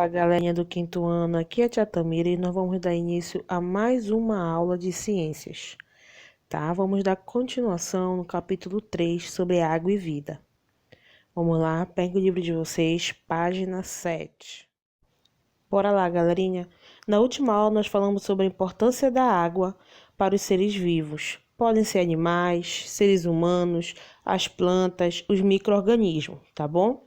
Olá, galerinha do quinto ano, aqui é a Tia Tamira e nós vamos dar início a mais uma aula de ciências, tá? Vamos dar continuação no capítulo 3 sobre água e vida. Vamos lá, pega o livro de vocês, página 7. Bora lá, galerinha. Na última aula nós falamos sobre a importância da água para os seres vivos. Podem ser animais, seres humanos, as plantas, os micro-organismos, tá bom?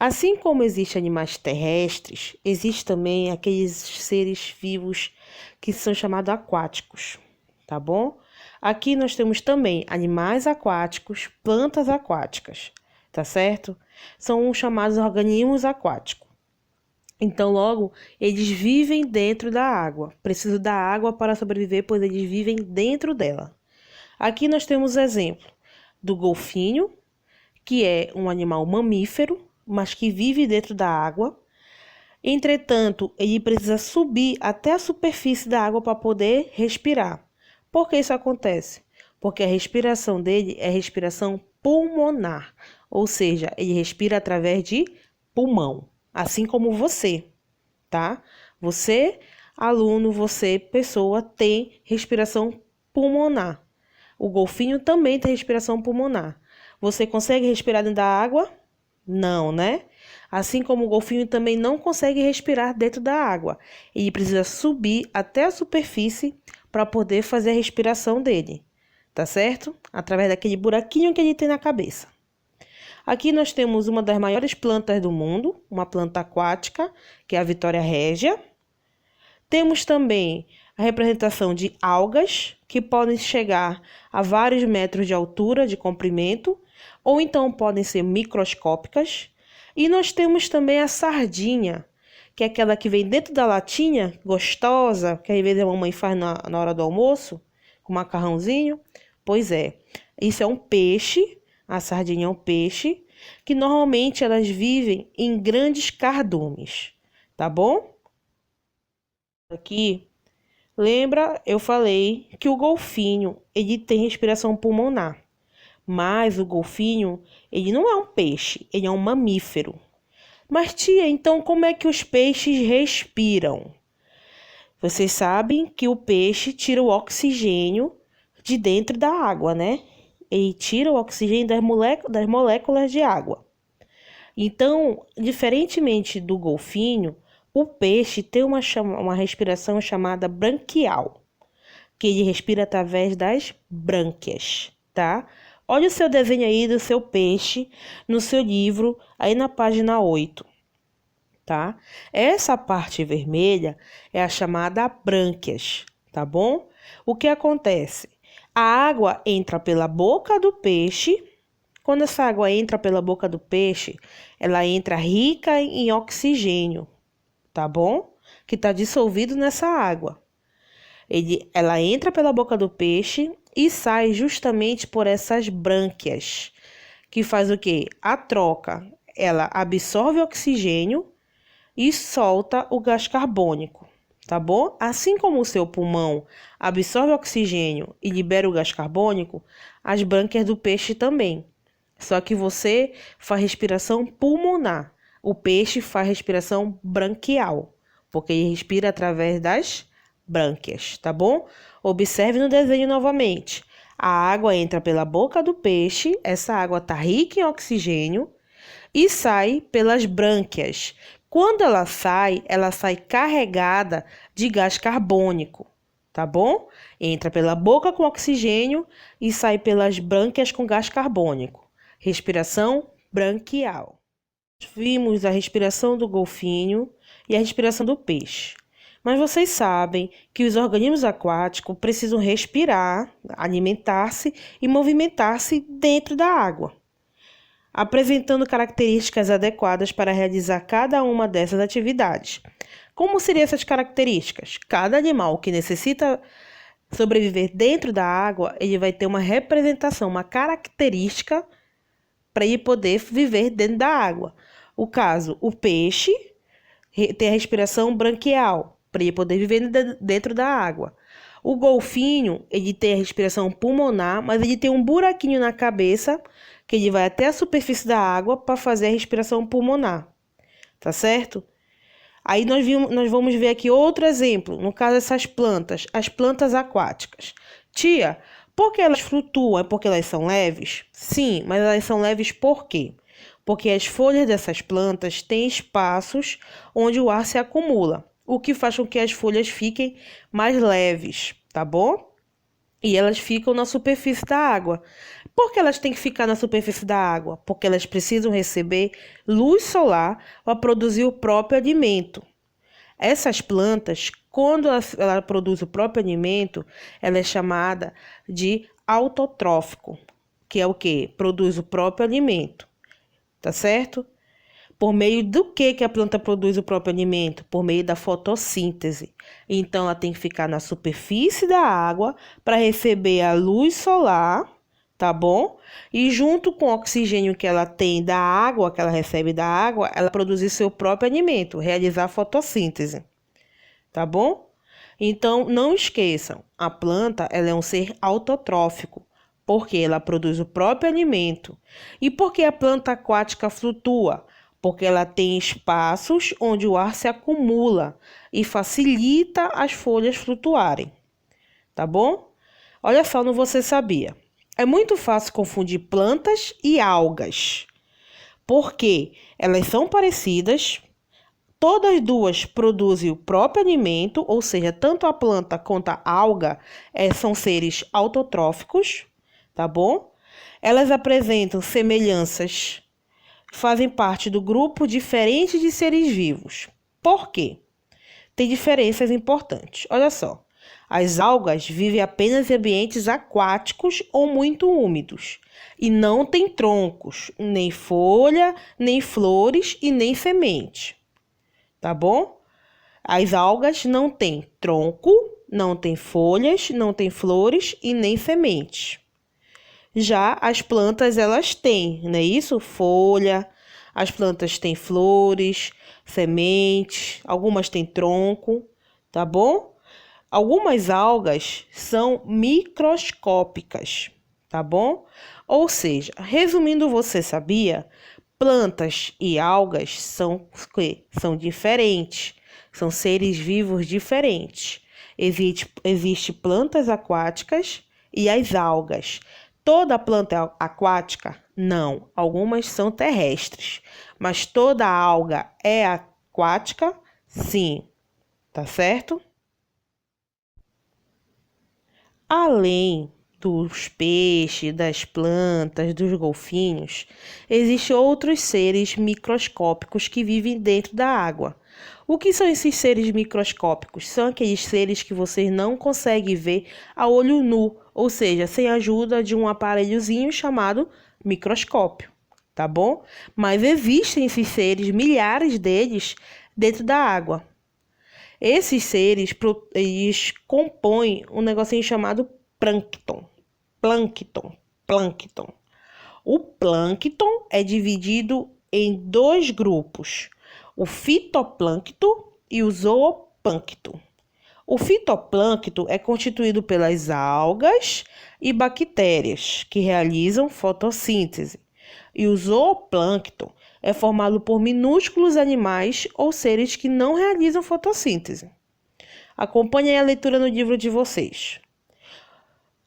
Assim como existem animais terrestres, existem também aqueles seres vivos que são chamados aquáticos, tá bom? Aqui nós temos também animais aquáticos, plantas aquáticas, tá certo? São os chamados organismos aquáticos. Então, logo, eles vivem dentro da água. Precisam da água para sobreviver, pois eles vivem dentro dela. Aqui nós temos o exemplo do golfinho, que é um animal mamífero, mas que vive dentro da água. Entretanto, ele precisa subir até a superfície da água para poder respirar. Por que isso acontece? Porque a respiração dele é respiração pulmonar, ou seja, ele respira através de pulmão, assim como você, tá? Você, aluno, você, pessoa, tem respiração pulmonar. O golfinho também tem respiração pulmonar. Você consegue respirar dentro da água? Não, né? Assim como o golfinho também não consegue respirar dentro da água. Ele precisa subir até a superfície para poder fazer a respiração dele, tá certo? Através daquele buraquinho que ele tem na cabeça. Aqui nós temos uma das maiores plantas do mundo, uma planta aquática, que é a Vitória régia. Temos também a representação de algas, que podem chegar a vários metros de altura, de comprimento, ou então podem ser microscópicas. E nós temos também a sardinha, que é aquela que vem dentro da latinha, gostosa, que às vezes a mamãe faz na hora do almoço, com macarrãozinho. Pois é, isso é um peixe, a sardinha é um peixe, que normalmente elas vivem em grandes cardumes, tá bom? Aqui, lembra, eu falei que o golfinho, ele tem respiração pulmonar. Mas o golfinho, ele não é um peixe, ele é um mamífero. Mas, tia, então como é que os peixes respiram? Vocês sabem que o peixe tira o oxigênio de dentro da água, né? Ele tira o oxigênio das moléculas de água. Então, diferentemente do golfinho, o peixe tem uma respiração chamada branquial, que ele respira através das brânquias, tá? Olha o seu desenho aí do seu peixe no seu livro, aí na página 8, tá? Essa parte vermelha é a chamada brânquias, tá bom? O que acontece? A água entra pela boca do peixe. Quando essa água entra pela boca do peixe, ela entra rica em oxigênio, tá bom? Que está dissolvido nessa água. Ela entra pela boca do peixe e sai justamente por essas brânquias, que faz o quê? A troca. Ela absorve o oxigênio e solta o gás carbônico, tá bom? Assim como o seu pulmão absorve o oxigênio e libera o gás carbônico, as brânquias do peixe também. Só que você faz respiração pulmonar. O peixe faz respiração branquial, porque ele respira através das brânquias, tá bom? Observe no desenho novamente. A água entra pela boca do peixe, essa água está rica em oxigênio e sai pelas brânquias. Quando ela sai carregada de gás carbônico, tá bom? Entra pela boca com oxigênio e sai pelas brânquias com gás carbônico. Respiração branquial. Vimos a respiração do golfinho e a respiração do peixe. Mas vocês sabem que os organismos aquáticos precisam respirar, alimentar-se e movimentar-se dentro da água, apresentando características adequadas para realizar cada uma dessas atividades. Como seriam essas características? Cada animal que necessita sobreviver dentro da água, ele vai ter uma representação, uma característica para ele poder viver dentro da água. O caso, o peixe tem a respiração branquial, para ele poder viver dentro da água. O golfinho, ele tem a respiração pulmonar, mas ele tem um buraquinho na cabeça, que ele vai até a superfície da água para fazer a respiração pulmonar, tá certo? Aí nós vamos ver aqui outro exemplo, no caso dessas plantas, as plantas aquáticas. Tia, por que elas flutuam? É porque elas são leves? Sim, mas elas são leves por quê? Porque as folhas dessas plantas têm espaços onde o ar se acumula, o que faz com que as folhas fiquem mais leves, tá bom? E elas ficam na superfície da água. Por que elas têm que ficar na superfície da água? Porque elas precisam receber luz solar para produzir o próprio alimento. Essas plantas, quando ela produz o próprio alimento, ela é chamada de autotrófico, que é o quê? Produz o próprio alimento, tá certo? Por meio do que a planta produz o próprio alimento? Por meio da fotossíntese. Então, ela tem que ficar na superfície da água para receber a luz solar, tá bom? E junto com o oxigênio que ela tem da água, que ela recebe da água, ela produzir seu próprio alimento, realizar a fotossíntese, tá bom? Então, não esqueçam, a planta ela é um ser autotrófico, porque ela produz o próprio alimento. E por que a planta aquática flutua? Porque ela tem espaços onde o ar se acumula e facilita as folhas flutuarem, tá bom? Olha só no Você Sabia. É muito fácil confundir plantas e algas, porque elas são parecidas, todas duas produzem o próprio alimento, ou seja, tanto a planta quanto a alga são seres autotróficos, tá bom? Elas apresentam semelhanças, fazem parte do grupo diferente de seres vivos. Por quê? Tem diferenças importantes. Olha só, as algas vivem apenas em ambientes aquáticos ou muito úmidos e não têm troncos, nem folha, nem flores e nem semente, tá bom? As algas não têm tronco, não têm folhas, não têm flores e nem sementes. Já as plantas, elas têm, não é isso? Folha, as plantas têm flores, sementes, algumas têm tronco, tá bom? Algumas algas são microscópicas, tá bom? Ou seja, resumindo, Você sabia? Plantas e algas são diferentes, são seres vivos diferentes. Existe plantas aquáticas e as algas. Toda planta é aquática? Não, algumas são terrestres, mas toda alga é aquática? Sim, tá certo? Além dos peixes, das plantas, dos golfinhos, existem outros seres microscópicos que vivem dentro da água. O que são esses seres microscópicos? São aqueles seres que vocês não conseguem ver a olho nu, ou seja, sem a ajuda de um aparelhozinho chamado microscópio, tá bom? Mas existem esses seres, milhares deles, dentro da água. Esses seres, eles compõem um negocinho chamado plâncton. Plâncton. O plâncton é dividido em dois grupos, o fitoplâncton e o zooplâncton. O fitoplâncton é constituído pelas algas e bactérias que realizam fotossíntese, e o zooplâncton é formado por minúsculos animais ou seres que não realizam fotossíntese. Acompanhem a leitura no livro de vocês.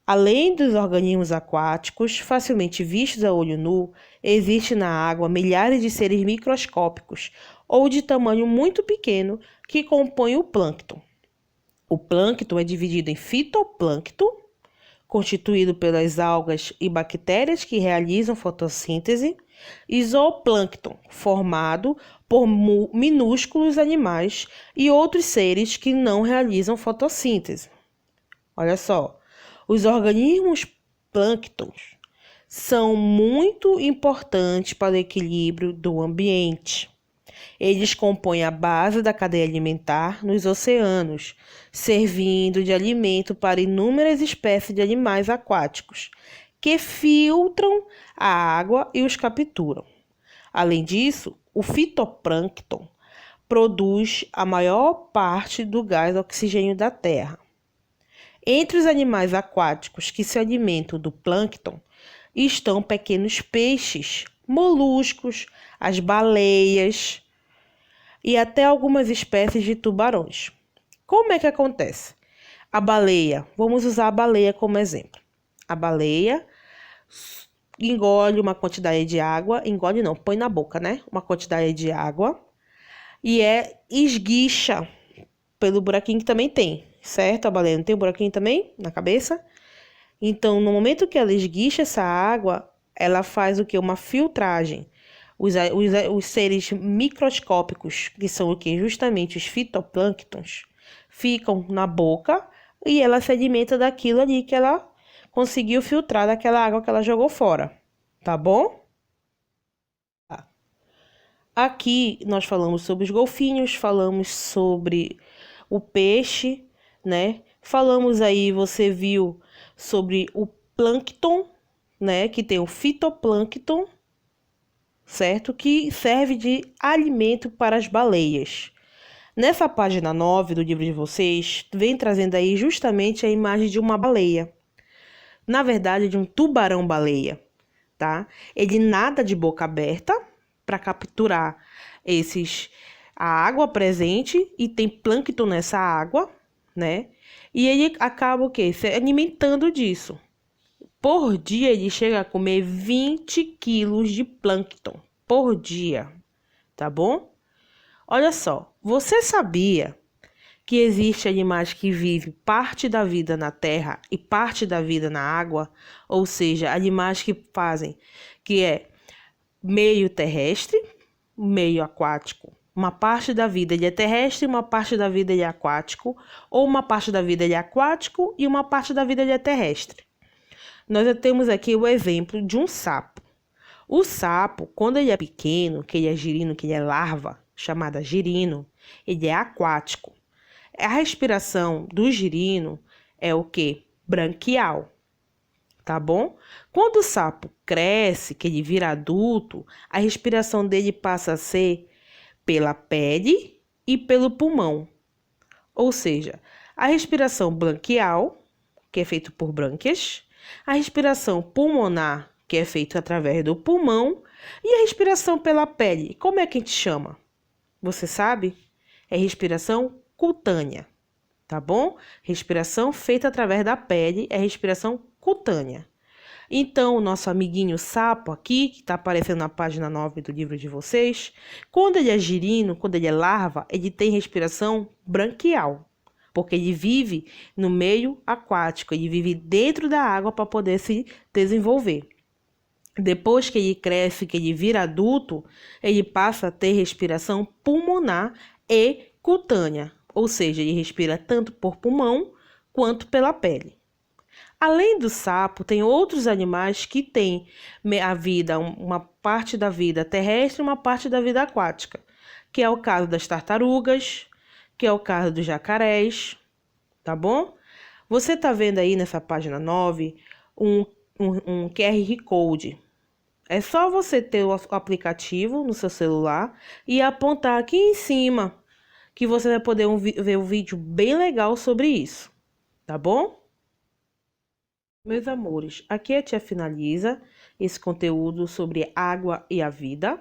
Além dos organismos aquáticos, facilmente vistos a olho nu, existem na água milhares de seres microscópicos ou de tamanho muito pequeno que compõem o plâncton. O plâncton é dividido em fitoplâncton, constituído pelas algas e bactérias que realizam fotossíntese, e zooplâncton, formado por minúsculos animais e outros seres que não realizam fotossíntese. Olha só, os organismos plânctons são muito importantes para o equilíbrio do ambiente. Eles compõem a base da cadeia alimentar nos oceanos, servindo de alimento para inúmeras espécies de animais aquáticos, que filtram a água e os capturam. Além disso, o fitoplâncton produz a maior parte do gás oxigênio da Terra. Entre os animais aquáticos que se alimentam do plâncton estão pequenos peixes, moluscos, as baleias e até algumas espécies de tubarões. Como é que acontece? A baleia, vamos usar a baleia como exemplo. A baleia engole uma quantidade de água, engole não, põe na boca, né? Uma quantidade de água e esguicha pelo buraquinho que também tem, certo? A baleia não tem um buraquinho também na cabeça? Então, no momento que ela esguicha essa água, ela faz o que? Uma filtragem. Os seres microscópicos, que são o que? Justamente os fitoplânctons, ficam na boca e ela se alimenta daquilo ali que ela conseguiu filtrar daquela água que ela jogou fora, tá bom? Aqui nós falamos sobre os golfinhos, falamos sobre o peixe, né? Falamos aí, você viu sobre o plâncton, né? Que tem o fitoplâncton, certo? Que serve de alimento para as baleias. Nessa página 9 do livro de vocês, vem trazendo aí justamente a imagem de uma baleia. Na verdade, de um tubarão-baleia, tá? Ele nada de boca aberta para capturar a água presente e tem plâncton nessa água, né? E ele acaba o quê? Se alimentando disso. Por dia, ele chega a comer 20 quilos de plâncton por dia, tá bom? Olha só, você sabia que existe animais que vivem parte da vida na terra e parte da vida na água? Ou seja, animais que fazem, que é meio terrestre, meio aquático. Uma parte da vida ele é terrestre, uma parte da vida ele é aquático, ou uma parte da vida ele é aquático e uma parte da vida ele é terrestre. Nós já temos aqui o exemplo de um sapo. O sapo, quando ele é pequeno, que ele é girino, que ele é larva, chamada girino, ele é aquático. A respiração do girino é o quê? Branquial, tá bom? Quando o sapo cresce, que ele vira adulto, a respiração dele passa a ser pela pele e pelo pulmão. Ou seja, a respiração branquial, que é feita por brânquias, a respiração pulmonar, que é feita através do pulmão, e a respiração pela pele, como é que a gente chama? Você sabe? É respiração cutânea, tá bom? Respiração feita através da pele é respiração cutânea. Então, o nosso amiguinho sapo aqui, que está aparecendo na página 9 do livro de vocês, quando ele é girino, quando ele é larva, ele tem respiração branquial, porque ele vive no meio aquático, ele vive dentro da água para poder se desenvolver. Depois que ele cresce, que ele vira adulto, ele passa a ter respiração pulmonar e cutânea, ou seja, ele respira tanto por pulmão quanto pela pele. Além do sapo, tem outros animais que têm a vida, uma parte da vida terrestre e uma parte da vida aquática, que é o caso das tartarugas, que é o caso dos jacarés, tá bom? Você está vendo aí nessa página 9 um QR Code. É só você ter o aplicativo no seu celular e apontar aqui em cima, que você vai poder ver um vídeo bem legal sobre isso, tá bom? Meus amores, aqui a tia finaliza esse conteúdo sobre água e a vida,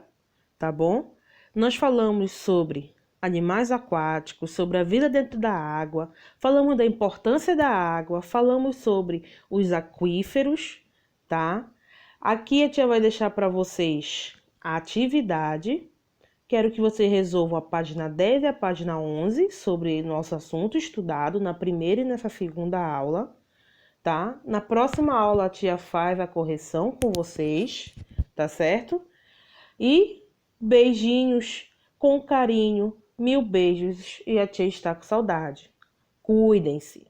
tá bom? Nós falamos sobre animais aquáticos, sobre a vida dentro da água, falamos da importância da água, falamos sobre os aquíferos, tá? Aqui a tia vai deixar para vocês a atividade. Quero que você resolva a página 10 e a página 11 sobre nosso assunto estudado na primeira e nessa segunda aula, tá? Na próxima aula a tia faz a correção com vocês, tá certo? E beijinhos com carinho, 1000 beijos e a tia está com saudade. Cuidem-se.